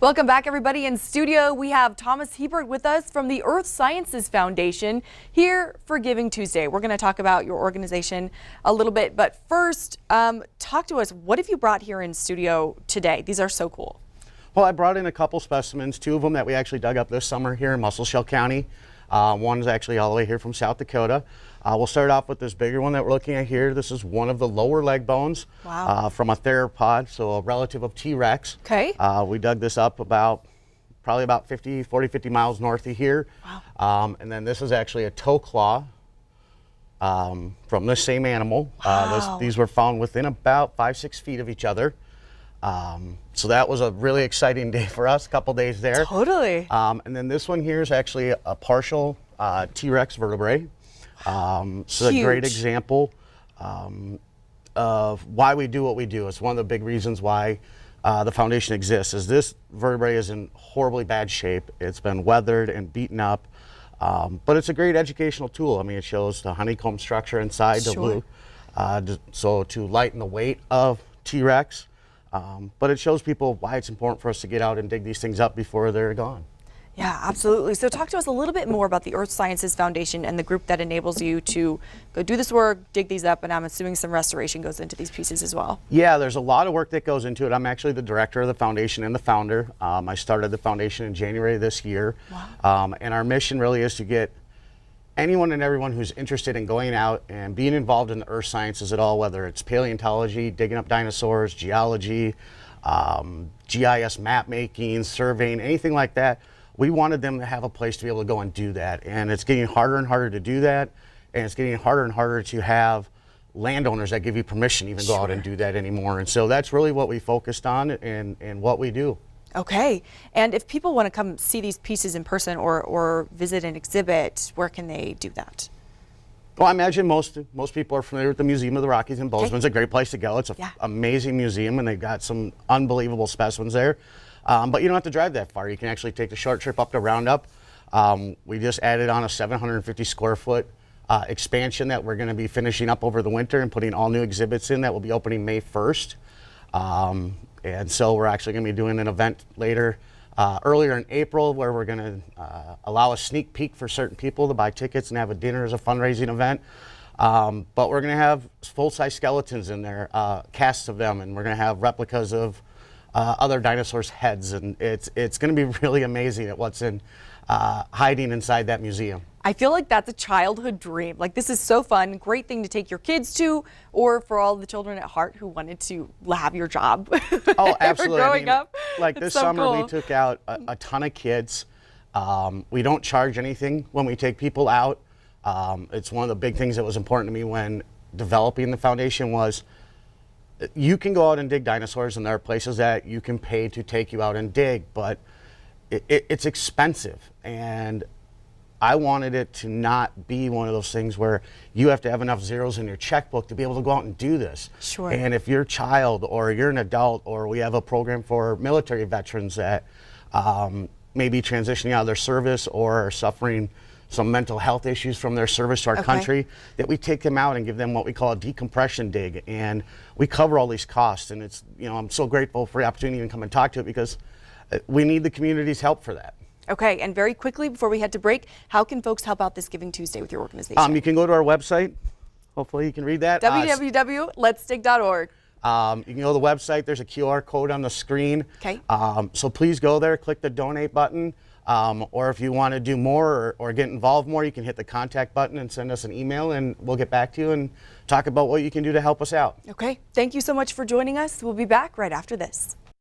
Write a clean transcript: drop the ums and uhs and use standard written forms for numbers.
Welcome back, everybody. In studio, we have Thomas Hebert with us from the Earth Sciences Foundation here for Giving Tuesday. We're going to talk about your organization a little bit, but first, talk to us. What have you brought here in studio today? These are so cool. Well, I brought in a couple specimens, two of them that we actually dug up this summer here in Musselshell County. One's actually all the way here from South Dakota. We'll start off with this bigger one that we're looking at here. This is one of the lower leg bones from a theropod, so a relative of T-Rex. Okay. We dug this up probably about 40, 50 miles north of here. Wow. And then this is actually a toe claw from this same animal. Wow. These were found within about 5-6 feet of each other. So that was a really exciting day for us, a couple days there. Totally. And then this one here is actually a partial T-Rex vertebrae. So a great example of why we do what we do. It's one of the big reasons why the foundation exists. Is this vertebrae is in horribly bad shape. It's been weathered and beaten up, but it's a great educational tool. I mean, it shows the honeycomb structure inside the blue, so to lighten the weight of T-Rex. But it shows people why it's important for us to get out and dig these things up before they're gone. Yeah, absolutely. So talk to us a little bit more about the Earth Sciences Foundation and the group that enables you to go do this work, dig these up, and I'm assuming some restoration goes into these pieces as well. Yeah, there's a lot of work that goes into it. I'm actually the director of the foundation and the founder. I started the foundation in January of this year. Wow. And our mission really is to get anyone and everyone who's interested in going out and being involved in the earth sciences at all, whether it's paleontology, digging up dinosaurs, geology, GIS map making, surveying, anything like that. We wanted them to have a place to be able to go and do that. And it's getting harder and harder to do that. And it's getting harder and harder to have landowners that give you permission to even go out and do that anymore. And so that's really what we focused on and what we do. Okay. And if people want to come see these pieces in person or visit an exhibit, where can they do that? Well, I imagine most people are familiar with the Museum of the Rockies in Bozeman. It's a great place to go. It's an amazing museum, and they've got some unbelievable specimens there. But you don't have to drive that far. You can actually take the short trip up to Roundup. We just added on a 750 square foot expansion that we're going to be finishing up over the winter and putting all new exhibits in that will be opening May 1st. And so we're actually going to be doing an event earlier in April, where we're going to allow a sneak peek for certain people to buy tickets and have a dinner as a fundraising event. But we're going to have full-size skeletons in there, casts of them, and we're going to have replicas of other dinosaurs' heads, and it's going to be really amazing at what's hiding inside that museum. I feel like that's a childhood dream. Like, this is so fun, great thing to take your kids to, or for all the children at heart who wanted to have your job. Oh, absolutely. Growing up. Like this summer, we took out a ton of kids. We don't charge anything when we take people out. It's one of the big things that was important to me when developing the foundation was you can go out and dig dinosaurs, and there are places that you can pay to take you out and dig, but it's expensive. And I wanted it to not be one of those things where you have to have enough zeros in your checkbook to be able to go out and do this. Sure. And if you're a child or you're an adult, or we have a program for military veterans that may be transitioning out of their service or are suffering some mental health issues from their service to our country, that we take them out and give them what we call a decompression dig. And we cover all these costs. And it's, I'm so grateful for the opportunity to come and talk to it, because we need the community's help for that. Okay, and very quickly before we head to break, how can folks help out this Giving Tuesday with your organization? You can go to our website. Hopefully you can read that. www.letsdig.org. You can go to the website. There's a QR code on the screen. Okay. So please go there, click the donate button. Or if you want to do more or get involved more, you can hit the contact button and send us an email, and we'll get back to you and talk about what you can do to help us out. Okay. Thank you so much for joining us. We'll be back right after this.